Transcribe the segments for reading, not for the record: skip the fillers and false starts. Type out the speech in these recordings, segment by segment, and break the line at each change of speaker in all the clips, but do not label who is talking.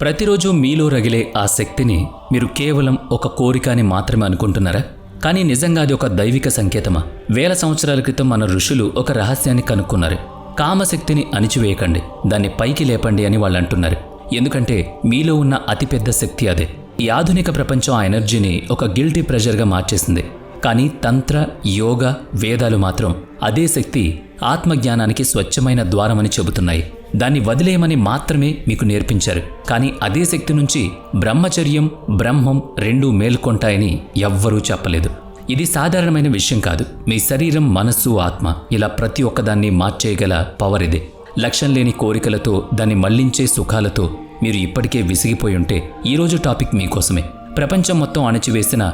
ప్రతిరోజు మీలో రగిలే ఆ శక్తిని మీరు కేవలం ఒక కోరిక అని మాత్రమే అనుకుంటున్నారా? కానీ నిజంగా అది ఒక దైవిక సంకేతమా? వేల సంవత్సరాల క్రితం మన ఋషులు ఒక రహస్యాన్ని కనుక్కున్నారు. కామశక్తిని అణిచివేయకండి, దాన్ని పైకి లేపండి అని వాళ్ళు అంటున్నారు. ఎందుకంటే మీలో ఉన్న అతిపెద్ద శక్తి అదే. ఈ ఆధునిక ప్రపంచం ఆ ఎనర్జీని ఒక గిల్టీ ప్రెషర్గా మార్చేసింది. కానీ తంత్ర, యోగ, వేదాలు మాత్రం అదే శక్తి ఆత్మజ్ఞానానికి స్వచ్ఛమైన ద్వారమని చెబుతున్నాయి. దాన్ని వదిలేయమని మాత్రమే మీకు నేర్పించారు. కానీ అదే శక్తి నుంచి బ్రహ్మచర్యం, బ్రహ్మం రెండూ మేల్కొంటాయని ఎవ్వరూ చెప్పలేదు. ఇది సాధారణమైన విషయం కాదు. మీ శరీరం, మనస్సు, ఆత్మ ఇలా ప్రతి ఒక్కదాన్ని మార్చేయగల పవర్ ఇదే. లక్ష్యం లేని కోరికలతో, దాన్ని మళ్లించే సుఖాలతో మీరు ఇప్పటికే విసిగిపోయి ఉంటే ఈరోజు టాపిక్ మీకోసమే. ప్రపంచం మొత్తం అణచివేసిన,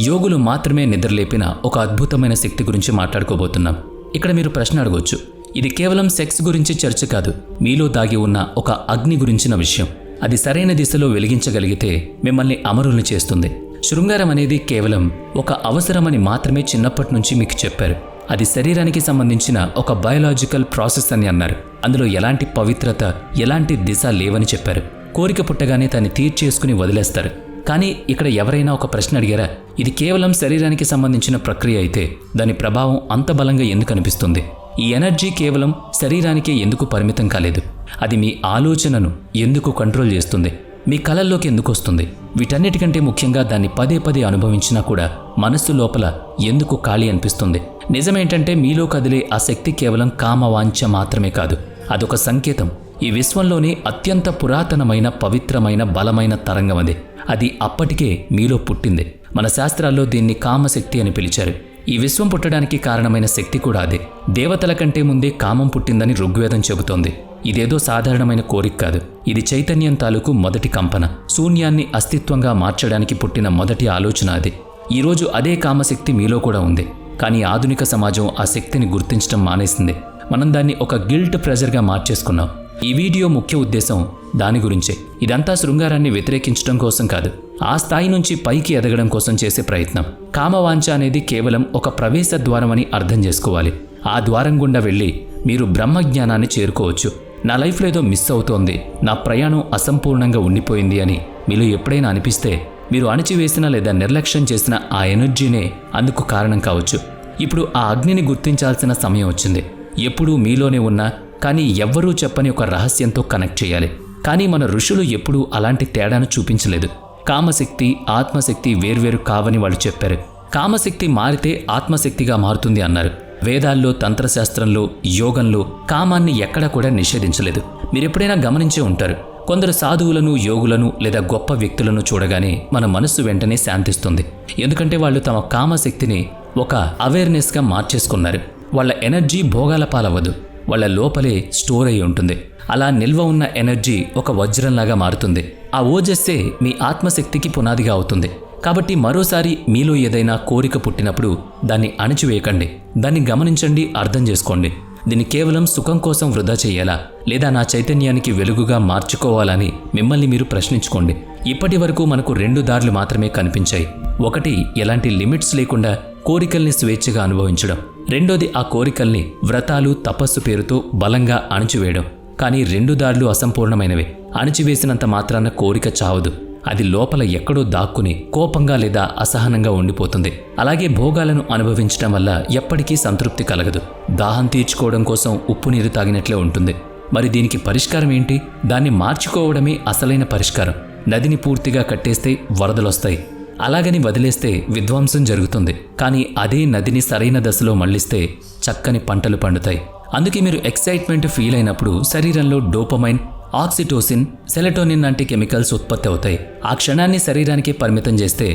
యోగులు మాత్రమే నిద్రలేపిన ఒక అద్భుతమైన శక్తి గురించి మాట్లాడుకోబోతున్నాం. ఇక్కడ మీరు ప్రశ్న అడగొచ్చు, ఇది కేవలం సెక్స్ గురించి చర్చ కాదు, మీలో దాగి ఉన్న ఒక అగ్ని గురించిన విషయం. అది సరైన దిశలో వెలిగించగలిగితే మిమ్మల్ని అమరుల్ని చేస్తుంది. శృంగారం అనేది కేవలం ఒక అవసరమని మాత్రమే చిన్నప్పటి నుంచి మీకు చెప్పారు. అది శరీరానికి సంబంధించిన ఒక బయోలాజికల్ ప్రాసెస్ అని అన్నారు. అందులో ఎలాంటి పవిత్రత, ఎలాంటి దిశ లేవని చెప్పారు. కోరిక పుట్టగానే దాన్ని తీర్చేసుకుని వదిలేస్తారు. కానీ ఇక్కడ ఎవరైనా ఒక ప్రశ్న అడిగారా? ఇది కేవలం శరీరానికి సంబంధించిన ప్రక్రియ అయితే దాని ప్రభావం అంత బలంగా ఎందుకు అనిపిస్తుంది? ఈ ఎనర్జీ కేవలం శరీరానికే ఎందుకు పరిమితం కాలేదు? అది మీ ఆలోచనను ఎందుకు కంట్రోల్ చేస్తుంది? మీ కలల్లోకి ఎందుకు వస్తుంది? వీటన్నిటికంటే ముఖ్యంగా దాన్ని పదే పదే అనుభవించినా కూడా మనస్సు లోపల ఎందుకు ఖాళీ అనిపిస్తుంది? నిజమేంటంటే మీలో కదిలే ఆ శక్తి కేవలం కామవాంఛ మాత్రమే కాదు, అదొక సంకేతం. ఈ విశ్వంలోనే అత్యంత పురాతనమైన, పవిత్రమైన, బలమైన తరంగం అది. అది అప్పటికే మీలో పుట్టింది. మన శాస్త్రాల్లో దీన్ని కామశక్తి అని పిలిచారు. ఈ విశ్వం పుట్టడానికి కారణమైన శక్తి కూడా అదే. దేవతల కంటే ముందే కామం పుట్టిందని ఋగ్వేదం చెబుతోంది. ఇదేదో సాధారణమైన కోరిక కాదు. ఇది చైతన్యం తాలూకు మొదటి కంపన. శూన్యాన్ని అస్తిత్వంగా మార్చడానికి పుట్టిన మొదటి ఆలోచన అది. ఈరోజు అదే కామశక్తి మీలో కూడా ఉంది. కానీ ఆధునిక సమాజం ఆ శక్తిని గుర్తించడం మానేసింది. మనం దాన్ని ఒక గిల్ట్ ప్రెజర్గా మార్చేసుకున్నాం. ఈ వీడియో ముఖ్య ఉద్దేశం దాని గురించే. ఇదంతా శృంగారాన్ని వ్యతిరేకించడం కోసం కాదు, ఆ స్థాయి నుంచి పైకి ఎదగడం కోసం చేసే ప్రయత్నం. కామవాంఛ అనేది కేవలం ఒక ప్రవేశ ద్వారం అని అర్థం చేసుకోవాలి. ఆ ద్వారం గుండా వెళ్ళి మీరు బ్రహ్మజ్ఞానాన్ని చేరుకోవచ్చు. నా లైఫ్లో ఏదో మిస్ అవుతోంది, నా ప్రయాణం అసంపూర్ణంగా ఉండిపోయింది అని మీలో ఎప్పుడైనా అనిపిస్తే మీరు అణచివేసిన లేదా నిర్లక్ష్యం చేసిన ఆ ఎనర్జీనే అందుకు కారణం కావచ్చు. ఇప్పుడు ఆ అగ్నిని గుర్తించాల్సిన సమయం వచ్చింది. ఎప్పుడూ మీలోనే ఉన్నా కానీ ఎవ్వరూ చెప్పని ఒక రహస్యంతో కనెక్ట్ చేయాలి. కానీ మన ఋషులు ఎప్పుడూ అలాంటి తేడాను చూపించలేదు. కామశక్తి, ఆత్మశక్తి వేర్వేరు కావని వాళ్ళు చెప్పారు. కామశక్తి మారితే ఆత్మశక్తిగా మారుతుంది అన్నారు. వేదాల్లో, తంత్రశాస్త్రంలో, యోగంలో కామాన్ని ఎక్కడా కూడా నిషేధించలేదు. మీరెప్పుడైనా గమనించే ఉంటారు, కొందరు సాధువులను, యోగులను లేదా గొప్ప వ్యక్తులను చూడగానే మన మనస్సు వెంటనే శాంతిస్తుంది. ఎందుకంటే వాళ్ళు తమ కామశక్తిని ఒక అవేర్నెస్గా మార్చేసుకున్నారు. వాళ్ళ ఎనర్జీ భోగాల పాలవ్వదు, వాళ్ళ లోపలే స్టోర్ అయి ఉంటుంది. అలా నిల్వ ఉన్న ఎనర్జీ ఒక వజ్రంలాగా మారుతుంది. ఆ ఓజస్సే మీ ఆత్మశక్తికి పునాదిగా అవుతుంది. కాబట్టి మరోసారి మీలో ఏదైనా కోరిక పుట్టినప్పుడు దాన్ని అణచివేయకండి. దాన్ని గమనించండి, అర్థం చేసుకోండి. దీన్ని కేవలం సుఖం కోసం వృధా చేయాలా, లేదా నా చైతన్యానికి వెలుగుగా మార్చుకోవాలని మిమ్మల్ని మీరు ప్రశ్నించుకోండి. ఇప్పటి వరకు మనకు 2 దారులు మాత్రమే కనిపించాయి. ఒకటి, ఎలాంటి లిమిట్స్ లేకుండా కోరికల్ని స్వేచ్ఛగా అనుభవించడం. రెండోది, ఆ కోరికల్ని వ్రతాలు, తపస్సు పేరుతో బలంగా అణచివేయడం. కానీ 2 దారులు అసంపూర్ణమైనవే. అణచివేసినంత మాత్రాన కోరిక చావదు. అది లోపల ఎక్కడో దాక్కుని కోపంగా లేదా అసహనంగా ఉండిపోతుంది. అలాగే భోగాలను అనుభవించడం వల్ల ఎప్పటికీ సంతృప్తి కలగదు. దాహం తీర్చుకోవడం కోసం ఉప్పు నీరు తాగినట్లే ఉంటుంది. మరి దీనికి పరిష్కారం ఏంటి? దాన్ని మార్చుకోవడమే అసలైన పరిష్కారం. నదిని పూర్తిగా కట్టేస్తే వరదలొస్తాయి, అలాగని వదిలేస్తే విధ్వంసం జరుగుతుంది. కానీ అదే నదిని సరైన దశలో మళ్లిస్తే చక్కని పంటలు పండుతాయి. అందుకే మీరు ఎక్సైట్మెంట్ ఫీల్ అయినప్పుడు శరీరంలో డోపమైన్, ఆక్సిటోసిన్, సెలటోనిన్ లాంటి కెమికల్స్ ఉత్పత్తి అవుతాయి. ఆ క్షణాన్ని శరీరానికి పరిమితం చేస్తే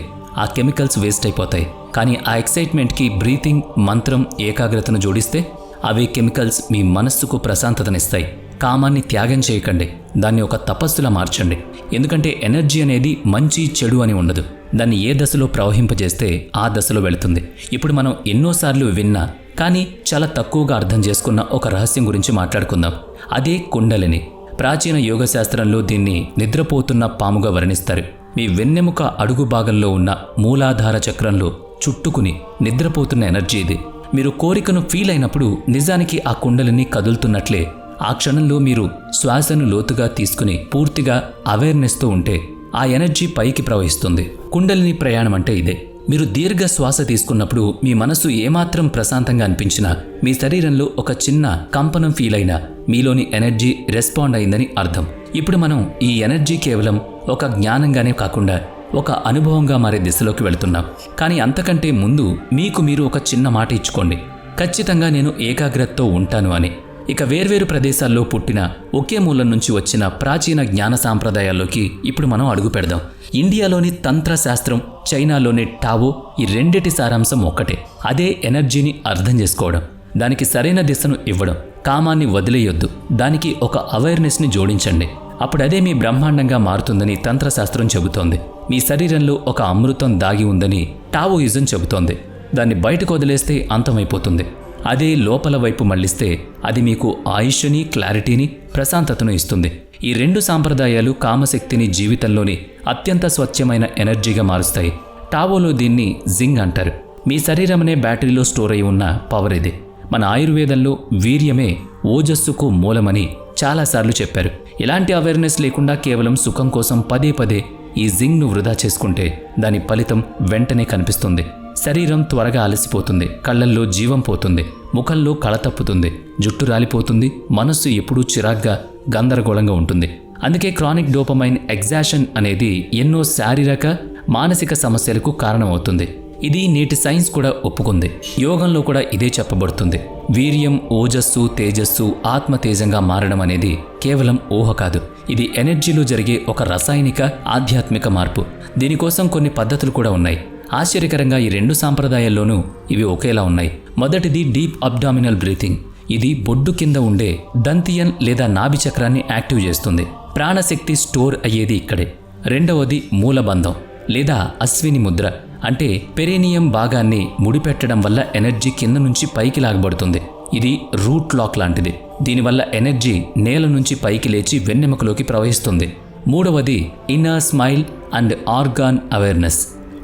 ఆ కెమికల్స్ వేస్ట్ అయిపోతాయి. కానీ ఆ ఎక్సైట్మెంట్కి బ్రీతింగ్, మంత్రం, ఏకాగ్రతను జోడిస్తే అవే కెమికల్స్ మీ మనస్సుకు ప్రశాంతతనిస్తాయి. కామాన్ని త్యాగం చేయకండి, దాన్ని ఒక తపస్సులా మార్చండి. ఎందుకంటే ఎనర్జీ అనేది మంచి, చెడు అని ఉండదు. దాన్ని ఏ దశలో ప్రవహింపజేస్తే ఆ దశలో వెళుతుంది. ఇప్పుడు మనం ఎన్నోసార్లు విన్నా కానీ చాలా తక్కువగా అర్థం చేసుకున్న ఒక రహస్యం గురించి మాట్లాడుకుందాం. అదే కుండలిని. ప్రాచీన యోగ శాస్త్రంలో దీన్ని నిద్రపోతున్న పాముగా వర్ణిస్తారు. మీ వెన్నెముక అడుగు భాగంలో ఉన్న మూలాధార చక్రంలో చుట్టుకుని నిద్రపోతున్న ఎనర్జీ ఇది. మీరు కోరికను ఫీల్ అయినప్పుడు నిజానికి ఆ కుండలిని కదులుతున్నట్లే ఆ క్షణంలో మీరు శ్వాసను లోతుగా తీసుకుని పూర్తిగా అవేర్నెస్తో ఉంటే ఆ ఎనర్జీ పైకి ప్రవహిస్తుంది. కుండలిని ప్రయాణం అంటే ఇదే. మీరు దీర్ఘ శ్వాస తీసుకున్నప్పుడు మీ మనసు ఏమాత్రం ప్రశాంతంగా అనిపించినా, మీ శరీరంలో ఒక చిన్న కంపనం ఫీల్ అయినా మీలోని ఎనర్జీ రెస్పాండ్ అయిందని అర్థం. ఇప్పుడు మనం ఈ ఎనర్జీ కేవలం ఒక జ్ఞానంగానే కాకుండా ఒక అనుభవంగా మారే దిశలోకి వెళుతున్నాం. కానీ అంతకంటే ముందు మీకు మీరు ఒక చిన్న మాట ఇచ్చుకోండి, ఖచ్చితంగా నేను ఏకాగ్రతతో ఉంటాను అని. ఇక వేర్వేరు ప్రదేశాల్లో పుట్టిన ఒకే మూలం నుంచి వచ్చిన ప్రాచీన జ్ఞాన సాంప్రదాయాల్లోకి ఇప్పుడు మనం అడుగు పెడదాం. ఇండియాలోని తంత్రశాస్త్రం, చైనాలోని టావో, ఈ రెండిటి సారాంశం ఒక్కటే. అదే ఎనర్జీని అర్థం చేసుకోవడం, దానికి సరైన దిశను ఇవ్వడం. కామాన్ని వదిలేయొద్దు, దానికి ఒక అవేర్నెస్ని జోడించండి. అప్పుడు అదే మీ బ్రహ్మాండంగా మారుతుందని తంత్రశాస్త్రం చెబుతోంది. మీ శరీరంలో ఒక అమృతం దాగి ఉందని టావోయిజం చెబుతోంది. దాన్ని బయటకు వదిలేస్తే అంతమైపోతుంది. అదే లోపల వైపు మళ్లిస్తే అది మీకు ఆయుష్ని, క్లారిటీని, ప్రశాంతతను ఇస్తుంది. ఈ రెండు సాంప్రదాయాలు కామశక్తిని జీవితంలోని అత్యంత స్వచ్ఛమైన ఎనర్జీగా మారుస్తాయి. టావోలో దీన్ని జింగ్ అంటారు. మీ శరీరమనే బ్యాటరీలో స్టోర్ అయి ఉన్న పవర్ ఇది. మన ఆయుర్వేదంలో వీర్యమే ఓజస్సుకు మూలమని చాలాసార్లు చెప్పారు. ఇలాంటి అవేర్నెస్ లేకుండా కేవలం సుఖం కోసం పదే పదే ఈ జింగ్ను వృధా చేసుకుంటే దాని ఫలితం వెంటనే కనిపిస్తుంది. శరీరం త్వరగా అలసిపోతుంది, కళ్ళల్లో జీవం పోతుంది, ముఖంలో కళ తప్పుతుంది, జుట్టు రాలిపోతుంది, మనస్సు ఎప్పుడూ చిరాగ్గా, గందరగోళంగా ఉంటుంది. అందుకే క్రానిక్ డోపమైన్ ఎగ్జాషన్ అనేది ఎన్నో శారీరక, మానసిక సమస్యలకు కారణమవుతుంది. ఇది నేటి సైన్స్ కూడా ఒప్పుకుంది. యోగంలో కూడా ఇదే చెప్పబడుతుంది. వీర్యం, ఓజస్సు, తేజస్సు, ఆత్మ తేజంగా మారడం అనేది కేవలం ఊహ కాదు. ఇది ఎనర్జీలో జరిగే ఒక రసాయనిక, ఆధ్యాత్మిక మార్పు. దీనికోసం కొన్ని పద్ధతులు కూడా ఉన్నాయి. ఆశ్చర్యకరంగా ఈ రెండు సాంప్రదాయాల్లోనూ ఇవి ఒకేలా ఉన్నాయి. మొదటిది డీప్ అబ్డామినల్ బ్రీతింగ్. ఇది బొడ్డు కింద ఉండే దంతియన్ లేదా నాభి చక్రాన్ని యాక్టివ్ చేస్తుంది. ప్రాణశక్తి స్టోర్ అయ్యేది ఇక్కడే. రెండవది మూలబంధం లేదా అశ్విని ముద్ర. అంటే పెరేనియం భాగాన్ని ముడిపెట్టడం వల్ల ఎనర్జీ కింద నుంచి పైకి లాగబడుతుంది. ఇది రూట్ లాక్ లాంటిది. దీనివల్ల ఎనర్జీ నేల నుంచి పైకి లేచి వెన్నెముకలోకి ప్రవహిస్తుంది. మూడవది inner smile and organ awareness.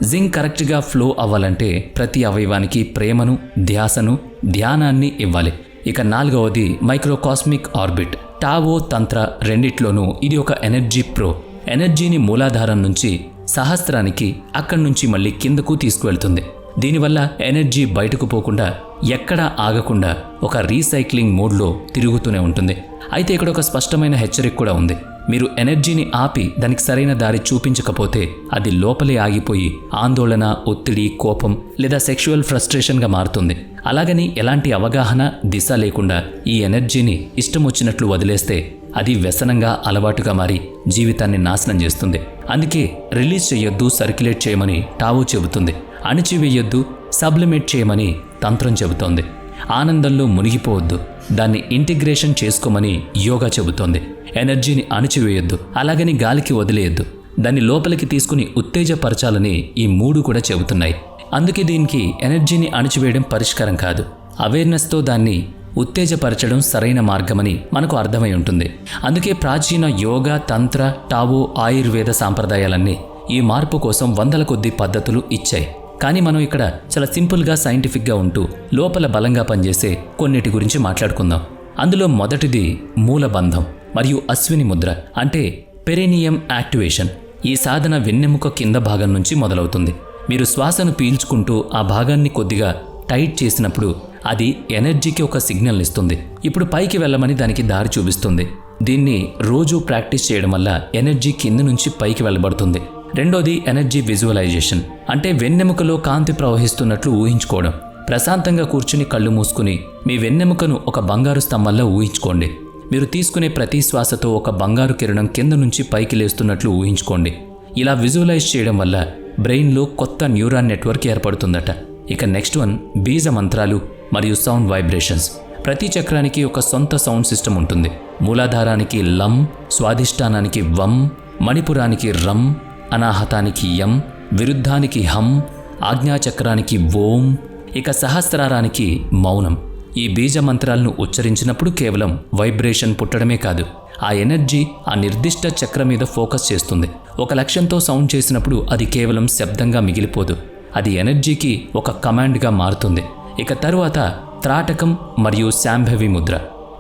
Zinc కరెక్ట్గా ఫ్లో అవ్వాలంటే ప్రతి అవయవానికి ప్రేమను, ధ్యాసను, ధ్యానాన్ని ఇవ్వాలి. ఇక నాలుగవది మైక్రోకాస్మిక్ ఆర్బిట్. టావో, తంత్ర రెండిట్లోనూ ఇది ఒక ఎనర్జీ ప్రో. ఎనర్జీని మూలాధారం నుంచి సహస్రానికి, అక్కడి నుంచి మళ్ళీ కిందకు తీసుకువెళ్తుంది. దీనివల్ల ఎనర్జీ బయటకు పోకుండా, ఎక్కడా ఆగకుండా ఒక రీసైక్లింగ్ మోడ్లో తిరుగుతూనే ఉంటుంది. అయితే ఇక్కడ ఒక స్పష్టమైన హెచ్చరిక కూడా ఉంది. మీరు ఎనర్జీని ఆపి దానికి సరైన దారి చూపించకపోతే అది లోపలే ఆగిపోయి ఆందోళన, ఒత్తిడి, కోపం లేదా సెక్షువల్ ఫ్రస్ట్రేషన్గా మారుతుంది. అలాగని ఎలాంటి అవగాహన, దిశ లేకుండా ఈ ఎనర్జీని ఇష్టం వచ్చినట్లు వదిలేస్తే అది వ్యసనంగా, అలవాటుగా మారి జీవితాన్ని నాశనం చేస్తుంది. అందుకే రిలీజ్ చేయొద్దు, సర్క్యులేట్ చేయమని టావో చెబుతుంది. అణిచివేయొద్దు, సబ్లిమేట్ చేయమని తంత్రం చెబుతోంది. ఆనందంలో మునిగిపోవద్దు, దాన్ని ఇంటిగ్రేషన్ చేసుకోమని యోగా చెబుతోంది. ఎనర్జీని అణిచివేయొద్దు, అలాగని గాలికి వదిలేయొద్దు, దాన్ని లోపలికి తీసుకుని ఉత్తేజపరచాలని ఈ మూడు కూడా చెబుతున్నాయి. అందుకే దీనికి ఎనర్జీని అణిచివేయడం పరిష్కారం కాదు, అవేర్నెస్తో దాన్ని ఉత్తేజపరచడం సరైన మార్గమని మనకు అర్థమై ఉంటుంది. అందుకే ప్రాచీన యోగా, తంత్ర, టావో, ఆయుర్వేద సాంప్రదాయాలన్నీ ఈ మార్పు కోసం వందల కొద్ది పద్ధతులు ఇచ్చాయి. కానీ మనం ఇక్కడ చాలా సింపుల్గా, సైంటిఫిక్గా ఉంటూ లోపల బలంగా పనిచేసే కొన్నిటి గురించి మాట్లాడుకుందాం. అందులో మొదటిది మూలబంధం మరియు అశ్విని ముద్ర, అంటే పెరేనియం యాక్టివేషన్. ఈ సాధన వెన్నెముక కింద భాగం నుంచి మొదలవుతుంది. మీరు శ్వాసను పీల్చుకుంటూ ఆ భాగాన్ని కొద్దిగా టైట్ చేసినప్పుడు అది ఎనర్జీకి ఒక సిగ్నల్ ఇస్తుంది. ఇప్పుడు పైకి వెళ్ళమని దానికి దారి చూపిస్తుంది. దీన్ని రోజు ప్రాక్టీస్ చేయడం వల్ల ఎనర్జీ కింద నుంచి పైకి వెళ్ళబడుతుంది. రెండోది ఎనర్జీ విజువలైజేషన్, అంటే వెన్నెముకలో కాంతి ప్రవహిస్తున్నట్లు ఊహించుకోవడం. ప్రశాంతంగా కూర్చుని కళ్ళు మూసుకుని మీ వెన్నెముకను ఒక బంగారు స్తంభంలో ఊహించుకోండి. మీరు తీసుకునే ప్రతి శ్వాసతో ఒక బంగారు కిరణం కింద నుంచి పైకి లేస్తున్నట్లు ఊహించుకోండి. ఇలా విజువలైజ్ చేయడం వల్ల బ్రెయిన్లో కొత్త న్యూరాన్ నెట్వర్క్ ఏర్పడుతుందట. ఇక నెక్స్ట్ వన్ బీజ మంత్రాలు మరియు సౌండ్ వైబ్రేషన్స్. ప్రతి చక్రానికి ఒక సొంత సౌండ్ సిస్టమ్ ఉంటుంది. మూలాధారానికి లం, స్వాధిష్టానానికి వం, మణిపురానికి రం, అనాహతానికి యం, విరుద్ధానికి హం, ఆజ్ఞాచక్రానికి ఓం, ఇక సహస్రారానికి మౌనం. ఈ బీజ మంత్రాలను ఉచ్చరించినప్పుడు కేవలం వైబ్రేషన్ పుట్టడమే కాదు, ఆ ఎనర్జీ ఆ నిర్దిష్ట చక్రం మీద ఫోకస్ చేస్తుంది. ఒక లక్ష్యంతో సౌండ్ చేసినప్పుడు అది కేవలం శబ్దంగా మిగిలిపోదు, అది ఎనర్జీకి ఒక కమాండ్గా మారుతుంది. ఇక తరువాత త్రాటకం మరియు శాంభవి ముద్ర.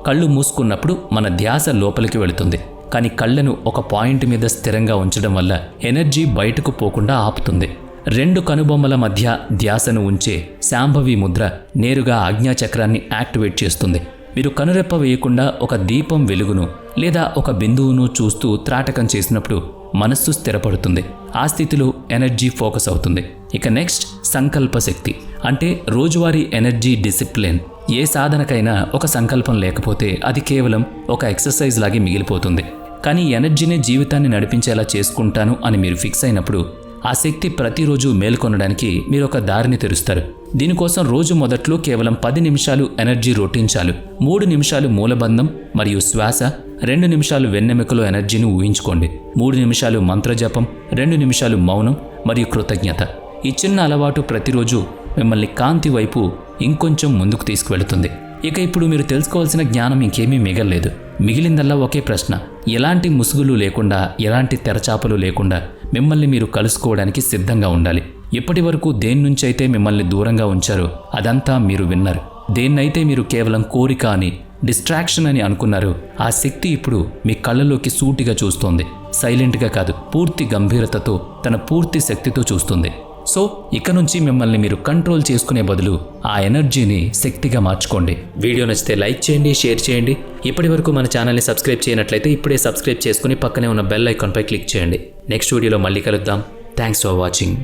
కళ్ళు మూసుకున్నప్పుడు మన ధ్యాస లోపలికి వెళుతుంది, కానీ కళ్ళను ఒక పాయింట్ మీద స్థిరంగా ఉంచడం వల్ల ఎనర్జీ బయటకు పోకుండా ఆపుతుంది. 2 కనుబొమ్మల మధ్య ధ్యాసను ఉంచే శాంభవి ముద్ర నేరుగా ఆజ్ఞాచక్రాన్ని యాక్టివేట్ చేస్తుంది. మీరు కనురెప్ప వేయకుండా ఒక దీపం వెలుగును లేదా ఒక బిందువును చూస్తూ త్రాటకం చేసినప్పుడు మనస్సు స్థిరపడుతుంది. ఆ స్థితిలో ఎనర్జీ ఫోకస్ అవుతుంది. ఇక నెక్స్ట్ సంకల్ప శక్తి అంటే రోజువారీ ఎనర్జీ డిసిప్లిన్. ఏ సాధనకైనా ఒక సంకల్పం లేకపోతే అది కేవలం ఒక ఎక్సర్సైజ్ లాగే మిగిలిపోతుంది. కానీ ఎనర్జీనే జీవితాన్ని నడిపించేలా చేసుకుంటాను అని మీరు ఫిక్స్ అయినప్పుడు ఆ శక్తి ప్రతిరోజు మేల్కొనడానికి మీరు ఒక దారిని తెరుస్తారు. దీనికోసం రోజు మొదట్లో కేవలం 10 నిమిషాలు ఎనర్జీ రొటీన్ చాలు. 3 నిమిషాలు మూలబంధం మరియు శ్వాస, 2 నిమిషాలు వెన్నెముకలో ఎనర్జీని ఊహించుకోండి, 3 నిమిషాలు మంత్రజపం, 2 నిమిషాలు మౌనం మరియు కృతజ్ఞత. ఈ చిన్న అలవాటు ప్రతిరోజు మిమ్మల్ని కాంతి వైపు ఇంకొంచెం ముందుకు తీసుకువెళుతుంది. ఇక ఇప్పుడు మీరు తెలుసుకోవాల్సిన జ్ఞానం ఇంకేమీ మిగల్లేదు. మిగిలిందల్లా ఒకే ప్రశ్న: ఎలాంటి ముసుగులు లేకుండా, ఎలాంటి తెరచాపలు లేకుండా మిమ్మల్ని మీరు కలుసుకోవడానికి సిద్ధంగా ఉండాలి. ఇప్పటి వరకు దేని నుంచైతే మిమ్మల్ని దూరంగా ఉంచారో అదంతా మీరు విన్నారు. దేన్నైతే మీరు కేవలం కోరిక అని, డిస్ట్రాక్షన్ అని అనుకున్నారు, ఆ శక్తి ఇప్పుడు మీ కళ్ళలోకి సూటిగా చూస్తోంది. సైలెంట్గా కాదు, పూర్తి గంభీరతతో, తన పూర్తి శక్తితో చూస్తుంది. సో ఇక నుంచి మిమ్మల్ని మీరు కంట్రోల్ చేసుకునే బదులు ఆ ఎనర్జీని శక్తిగా మార్చుకోండి. వీడియో నచ్చితే లైక్ చేయండి, షేర్ చేయండి. ఇప్పటి వరకు మన ఛానల్ని సబ్స్క్రైబ్ చేయనట్లయితే ఇప్పుడే సబ్స్క్రైబ్ చేసుకుని పక్కనే ఉన్న బెల్ ఐకాన్పై క్లిక్ చేయండి. నెక్స్ట్ వీడియోలో మళ్ళీ కలుద్దాం. Thanks for watching.